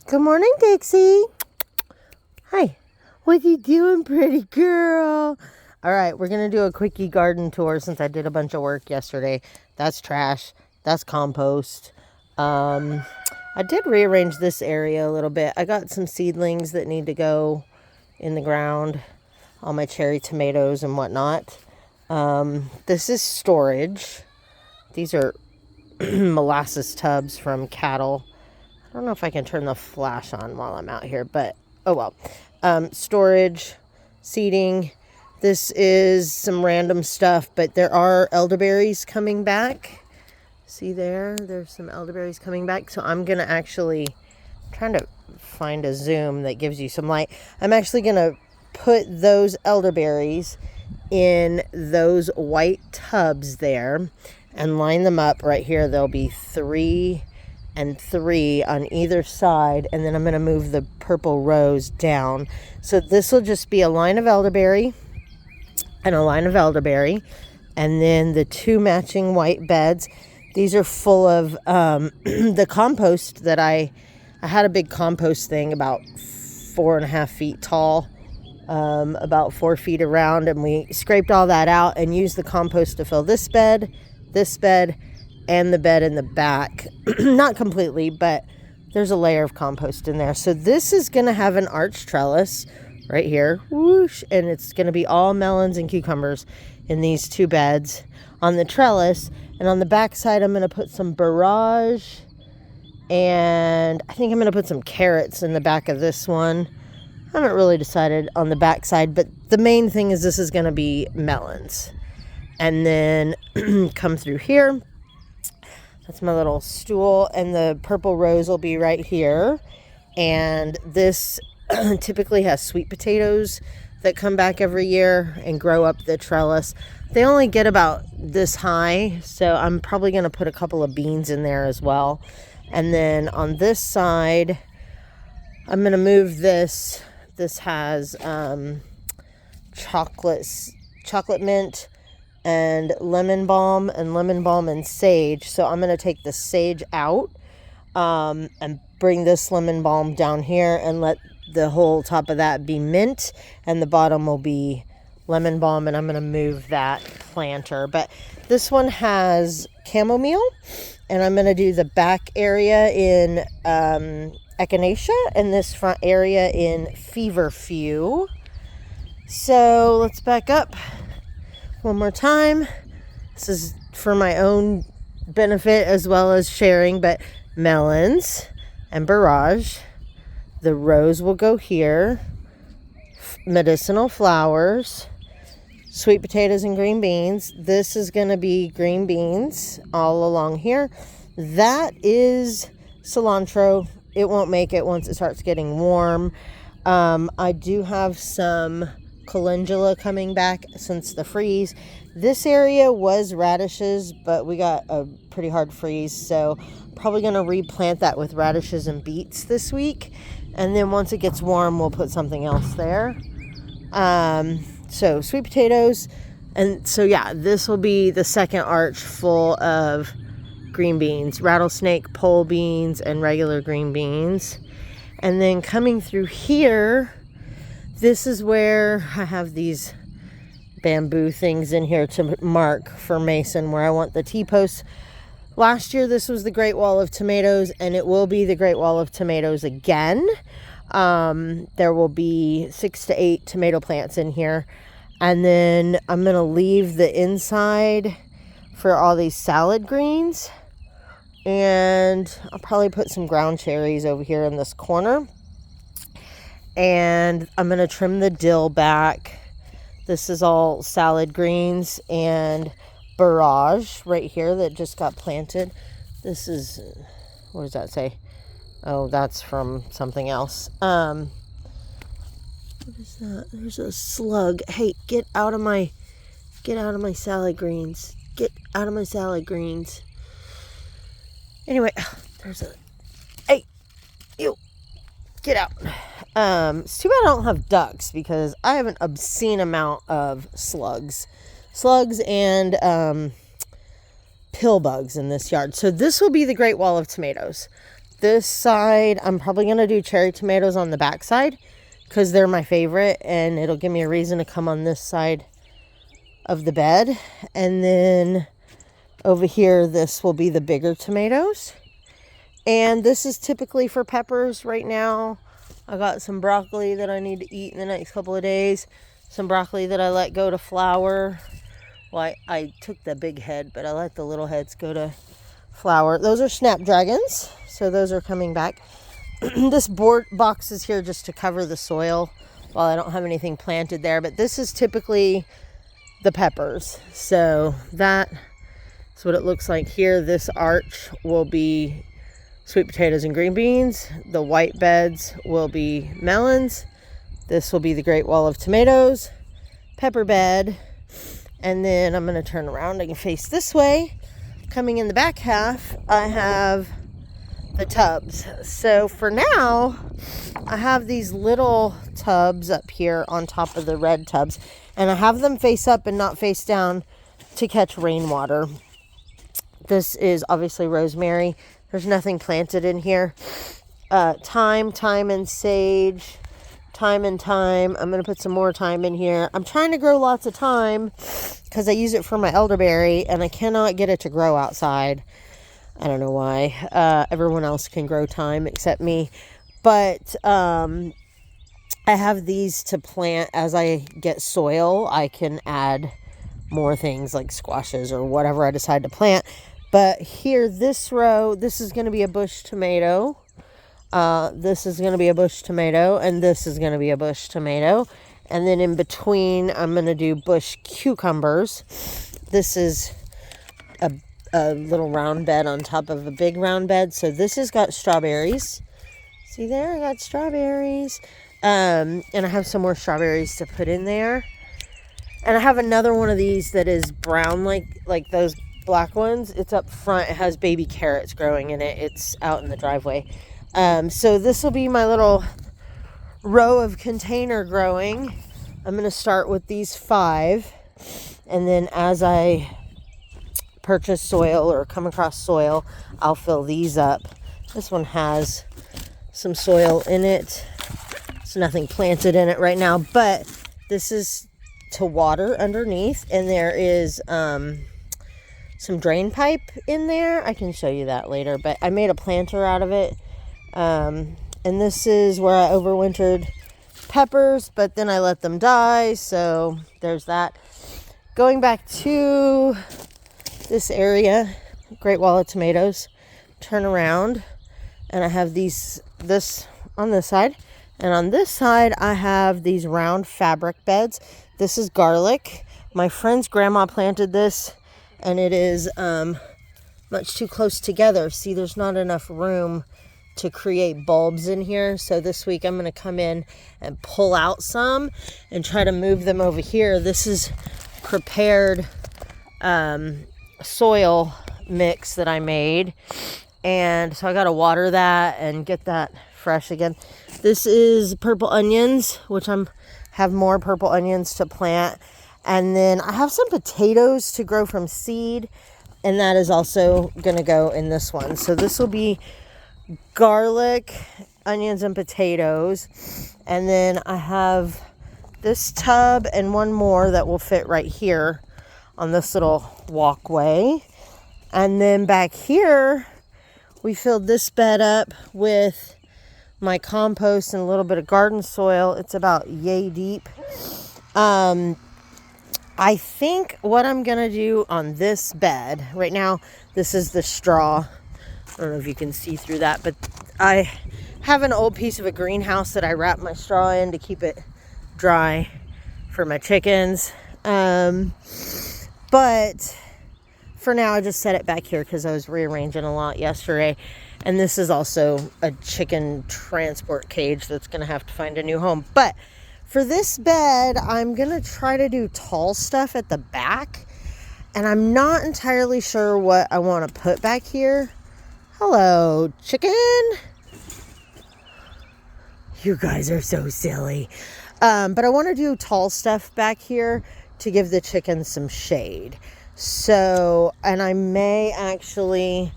Good morning, Dixie. Hi. What you doing, pretty girl? All right, we're going to do a quickie garden tour since I did a bunch of work yesterday. That's trash. That's compost. I did rearrange this area a little bit. I got some seedlings that need to go in the ground. All my cherry tomatoes and whatnot. This is storage. These are molasses tubs from cattle. I don't know if I can turn the flash on while I'm out here, but oh well. Storage, seating. This is some random stuff, but there are elderberries coming back. See there? There's some elderberries coming back. So I'm going to actually, trying to find a zoom that gives you some light. I'm actually going to put those elderberries in those white tubs there and line them up right here. There'll be 3 and 3 on either side, and then I'm going to move the purple rose down. So this will just be a line of elderberry and a line of elderberry, and then the 2 matching white beds. These are full of the compost that I had a big compost thing about 4.5 feet tall, about 4 feet around, and we scraped all that out and used the compost to fill this bed, and the bed in the back. Not completely, but there's a layer of compost in there. So this is going to have an arch trellis right here. Whoosh, and it's going to be all melons and cucumbers in these 2 beds on the trellis. And on the back side, I'm going to put some barrage. And I think I'm going to put some carrots in the back of this one. I haven't really decided on the back side, but the main thing is this is going to be melons. And then come through here. That's my little stool, and the purple rose will be right here. And this typically has sweet potatoes that come back every year and grow up the trellis. They only get about this high, so I'm probably going to put a couple of beans in there as well. And then on this side, I'm going to move this. This has chocolate mint and lemon balm and sage. So I'm going to take the sage out and bring this lemon balm down here and let the whole top of that be mint, and the bottom will be lemon balm, and I'm going to move that planter. But this one has chamomile, and I'm going to do the back area in echinacea and this front area in feverfew. So let's back up one more time. This is for my own benefit as well as sharing, but melons and barrage. The rose will go here. Medicinal flowers, sweet potatoes and green beans. This is going to be green beans all along here. That is cilantro. It won't make it once it starts getting warm. I do have some calendula coming back since the freeze. This area was radishes, but we got a pretty hard freeze, so probably going to replant that with radishes and beets this week. And then once it gets warm, we'll put something else there. So sweet potatoes. And so yeah, this will be the second arch full of green beans, rattlesnake, pole beans, and regular green beans. And then coming through here, this is where I have these bamboo things in here to mark for Mason where I want the T-posts. Last year, this was the Great Wall of Tomatoes, and it will be the Great Wall of Tomatoes again. There will be 6 to 8 tomato plants in here. And then I'm going to leave the inside for all these salad greens. And I'll probably put some ground cherries over here in this corner. And I'm going to trim the dill back. This is all salad greens and barrage right here that just got planted. This is, what does that say? Oh, that's from something else. What is that? There's a slug. Hey, get out of my salad greens. Get out of my salad greens. Anyway, there's a, hey, you, get out. It's too bad I don't have ducks because I have an obscene amount of slugs and pill bugs in this yard. So this will be the Great Wall of Tomatoes. This side, I'm probably going to do cherry tomatoes on the back side because they're my favorite, and it'll give me a reason to come on this side of the bed. And then over here, this will be the bigger tomatoes. And this is typically for peppers right now. I got some broccoli that I need to eat in the next couple of days. Some broccoli that I let go to flower. Well, I took the big head, but I let the little heads go to flower. Those are snapdragons, so those are coming back. This board box is here just to cover the soil while I don't have anything planted there. But this is typically the peppers. So that's what it looks like here. This arch will be sweet potatoes and green beans. The white beds will be melons. This will be the Great Wall of Tomatoes, pepper bed. And then I'm going to turn around and face this way. Coming in the back half, I have the tubs. So for now, I have these little tubs up here on top of the red tubs. And I have them face up and not face down to catch rainwater. This is obviously rosemary. There's nothing planted in here. Thyme and sage. Thyme and thyme. I'm going to put some more thyme in here. I'm trying to grow lots of thyme because I use it for my elderberry and I cannot get it to grow outside. I don't know why. Everyone else can grow thyme except me. But I have these to plant as I get soil. I can add more things like squashes or whatever I decide to plant. But here, this row, this is going to be a bush tomato. This is going to be a bush tomato, and this is going to be a bush tomato. And then in between, I'm going to do bush cucumbers. This is a little round bed on top of a big round bed. So this has got strawberries. See there? I got strawberries. And I have some more strawberries to put in there. And I have another one of these that is brown like those black ones. It's up front. It has baby carrots growing in it. It's out in the driveway. So this will be my little row of container growing. I'm going to start with these 5. And then as I purchase soil or come across soil, I'll fill these up. This one has some soil in it. There's nothing planted in it right now, but this is to water underneath. And there is some drain pipe in there. I can show you that later, but I made a planter out of it. And this is where I overwintered peppers, but then I let them die. So there's that. Going back to this area, Great Wall of Tomatoes, turn around and I have this on this side. And on this side, I have these round fabric beds. This is garlic. My friend's grandma planted this and it is much too close together. See, there's not enough room to create bulbs in here. So this week I'm going to come in and pull out some and try to move them over here. This is prepared soil mix that I made. And so I got to water that and get that fresh again. This is purple onions, which have more purple onions to plant. And then I have some potatoes to grow from seed. And that is also going to go in this one. So this will be garlic, onions, and potatoes. And then I have this tub and one more that will fit right here on this little walkway. And then back here, we filled this bed up with my compost and a little bit of garden soil. It's about yay deep. I think what I'm going to do on this bed, right now, this is the straw. I don't know if you can see through that, but I have an old piece of a greenhouse that I wrap my straw in to keep it dry for my chickens. But for now, I just set it back here because I was rearranging a lot yesterday. And this is also a chicken transport cage that's going to have to find a new home. But for this bed, I'm going to try to do tall stuff at the back. And I'm not entirely sure what I want to put back here. Hello, chicken. You guys are so silly. But I want to do tall stuff back here to give the chickens some shade. So, and I may actually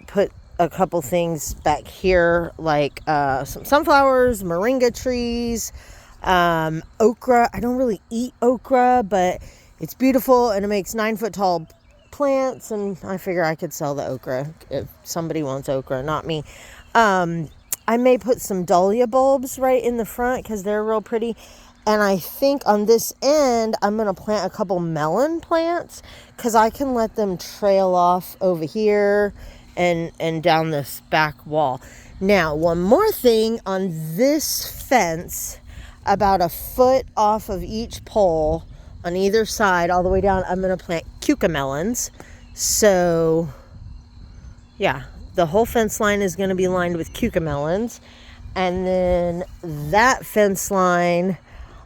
put a couple things back here, like some sunflowers, moringa trees, okra. I don't really eat okra, but it's beautiful and it makes 9-foot tall plants, and I figure I could sell the okra if somebody wants okra, not me. I may put some dahlia bulbs right in the front because they're real pretty. And I think on this end, I'm going to plant a couple melon plants because I can let them trail off over here and down this back wall. Now, one more thing on this fence, about a foot off of each pole on either side, all the way down, I'm going to plant cucamelons. So, yeah, the whole fence line is going to be lined with cucamelons. And then that fence line,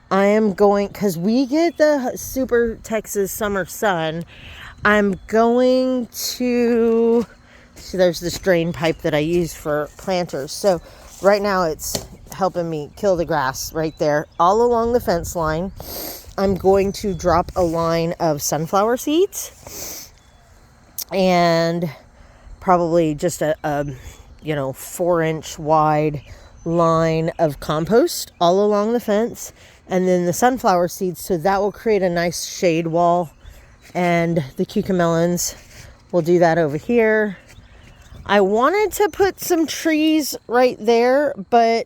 I am going, because we get the super Texas summer sun, I'm going to, see, there's this drain pipe that I use for planters. So right now it's helping me kill the grass right there. All along the fence line, I'm going to drop a line of sunflower seeds and probably just a 4-inch wide line of compost all along the fence, and then the sunflower seeds, so that will create a nice shade wall. And the cucamelons, we'll do that over here. I wanted to put some trees right there, but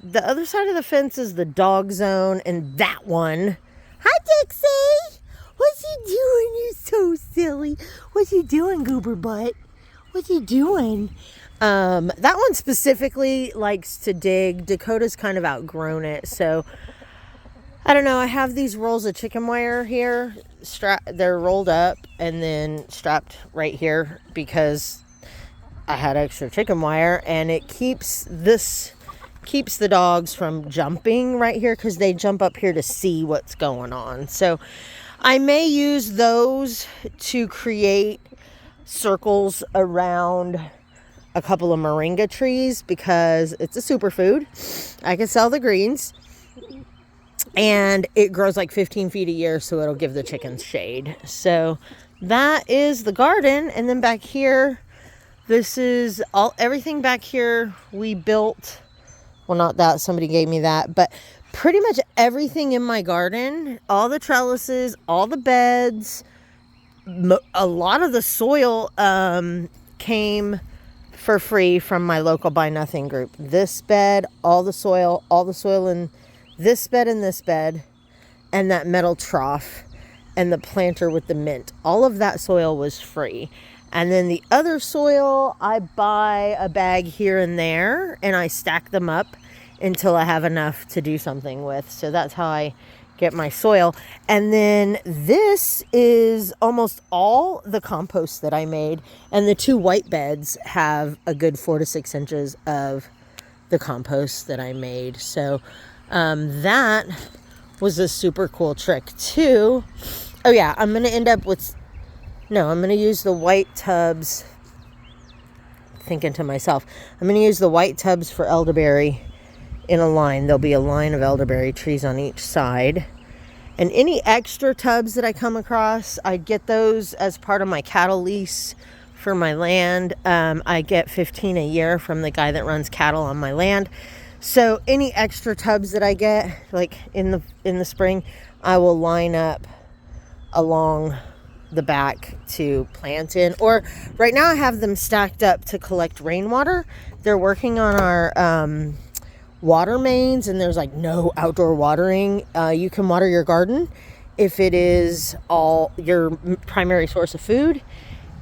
the other side of the fence is the dog zone, and that one, hi Dixie, what's he doing? You're so silly. What's he doing, goober butt? What's he doing? That one specifically likes to dig. Dakota's kind of outgrown it, so I don't know. I have these rolls of chicken wire here. They're rolled up and then strapped right here because I had extra chicken wire, and it keeps the dogs from jumping right here because they jump up here to see what's going on. So I may use those to create circles around a couple of moringa trees because it's a superfood. I can sell the greens, and it grows like 15 feet a year, so it'll give the chickens shade. So that is the garden. And then back here, this is everything back here we built. Well, not that, somebody gave me that, but pretty much everything in my garden, all the trellises, all the beds, a lot of the soil came for free from my local Buy Nothing group. This bed, all the soil in this bed and this bed, and that metal trough, and the planter with the mint. All of that soil was free. And then the other soil, I buy a bag here and there, and I stack them up until I have enough to do something with. So that's how I get my soil. And then this is almost all the compost that I made, and the 2 white beds have a good 4 to 6 inches of the compost that I made. So that was a super cool trick too. Oh yeah, I'm going to use the white tubs. Thinking to myself, I'm going to use the white tubs for elderberry in a line. There'll be a line of elderberry trees on each side. And any extra tubs that I come across, I get those as part of my cattle lease for my land. I get 15 a year from the guy that runs cattle on my land. So any extra tubs that I get, like in the spring, I will line up along the back to plant in. Or right now I have them stacked up to collect rainwater. They're working on our water mains, and there's like no outdoor watering. You can water your garden if it is all your primary source of food,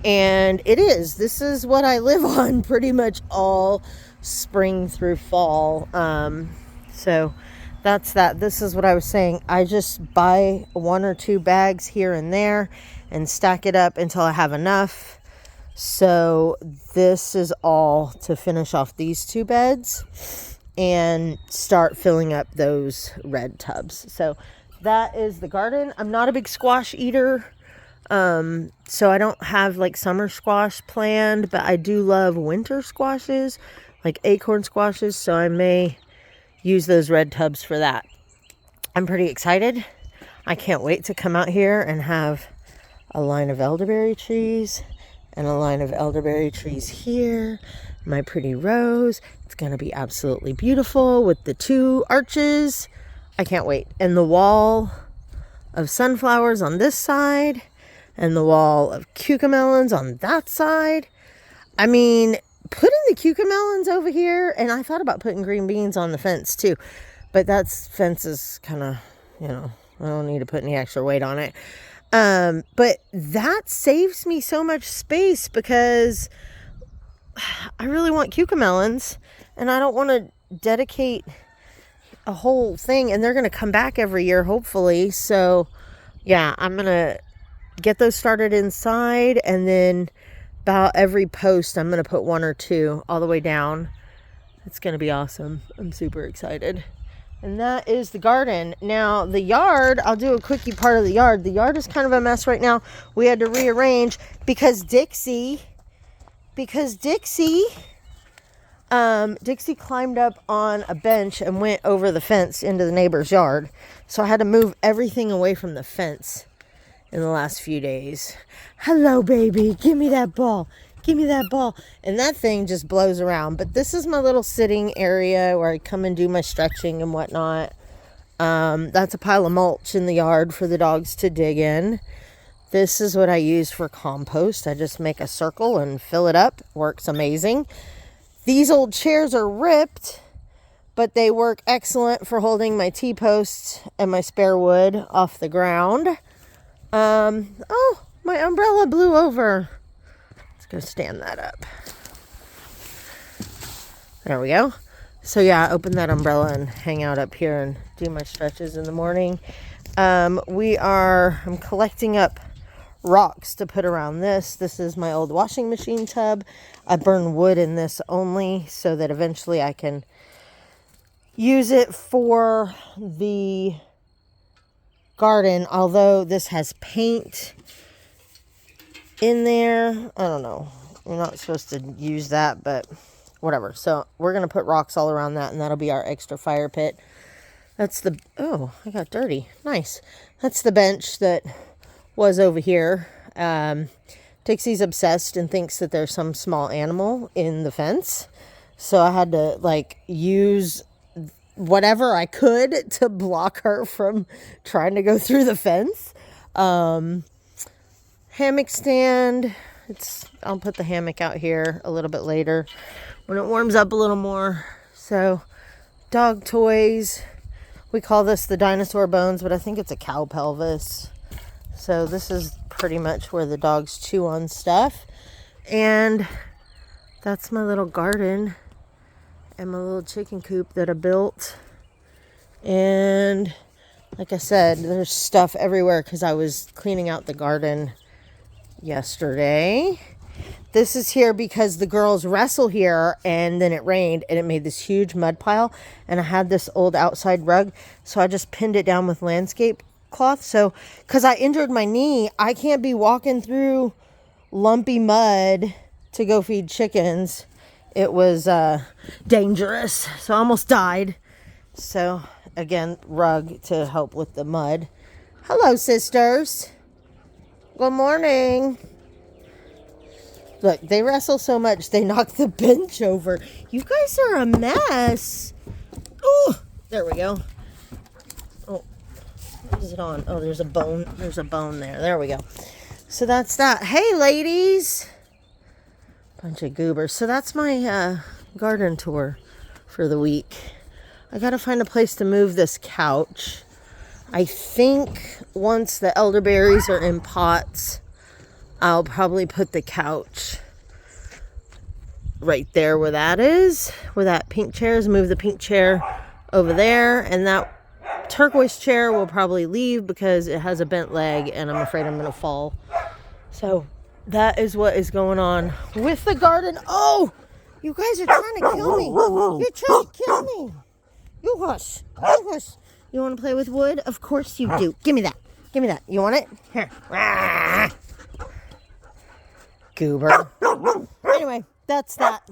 and it is. This is what I live on pretty much all spring through fall. So that's that. This is what I was saying. I just buy 1 or 2 bags here and there and stack it up until I have enough. So this is all to finish off these 2 beds and start filling up those red tubs. So that is the garden. I'm not a big squash eater, so I don't have like summer squash planned, but I do love winter squashes, like acorn squashes, so I may use those red tubs for that. I'm pretty excited. I can't wait to come out here and have a line of elderberry trees and a line of elderberry trees here. My pretty rose. It's going to be absolutely beautiful with the 2 arches. I can't wait. And the wall of sunflowers on this side and the wall of cucamelons on that side. I mean, putting the cucamelons over here, and I thought about putting green beans on the fence too, but fence is kind of, you know, I don't need to put any extra weight on it. But that saves me so much space because I really want cucamelons and I don't want to dedicate a whole thing, and they're going to come back every year, hopefully. So yeah, I'm going to get those started inside, and then about every post I'm going to put 1 or 2 all the way down. It's going to be awesome. I'm super excited. And that is the garden. Now the yard, I'll do a quickie part of the yard. The yard is kind of a mess right now. We had to rearrange because Dixie climbed up on a bench and went over the fence into the neighbor's yard. So I had to move everything away from the fence in the last few days. Hello, baby. Give me that ball. Give me that ball. And that thing just blows around. But this is my little sitting area where I come and do my stretching and whatnot. That's a pile of mulch in the yard for the dogs to dig in. This is what I use for compost. I just make a circle and fill it up. Works amazing. These old chairs are ripped, but they work excellent for holding my T-posts and my spare wood off the ground. Oh, my umbrella blew over. Let's go stand that up. There we go. So yeah, open that umbrella and hang out up here and do my stretches in the morning. I'm collecting up rocks to put around this. This is my old washing machine tub. I burn wood in this only so that eventually I can use it for the garden, although this has paint in there. I don't know. You're not supposed to use that, but whatever. So we're going to put rocks all around that, and that'll be our extra fire pit. That's the, oh, I got dirty. Nice. That's the bench that was over here. Dixie's obsessed and thinks that there's some small animal in the fence. So I had to use whatever I could to block her from trying to go through the fence. Hammock stand. I'll put the hammock out here a little bit later when it warms up a little more. So dog toys. We call this the dinosaur bones, but I think it's a cow pelvis. So this is pretty much where the dogs chew on stuff. And that's my little garden and my little chicken coop that I built. And like I said, there's stuff everywhere because I was cleaning out the garden yesterday. This is here because the girls wrestle here, and then it rained and it made this huge mud pile, and I had this old outside rug, so I just pinned it down with landscape cloth. So because I injured my knee, I can't be walking through lumpy mud to go feed chickens. It was dangerous, so I almost died. So again, rug to help with the mud. Hello, sisters. Good morning. Look, they wrestle so much they knock the bench over. You guys are a mess. Oh, there we go. Oh, what is it on? Oh, there's a bone. There's a bone there. There we go. So that's that. Hey, ladies. Bunch of goobers. So that's my garden tour for the week. I gotta find a place to move this couch. I think once the elderberries are in pots, I'll probably put the couch right there where that is, where that pink chair is. Move the pink chair over there, and that turquoise chair will probably leave because it has a bent leg and I'm afraid I'm gonna fall. So that is what is going on with the garden. Oh, you guys are trying to kill me. You're trying to kill me. You hush. You hush. You want to play with wood? Of course you do. Give me that. Give me that. You want it? Here. Goober. Anyway, that's that.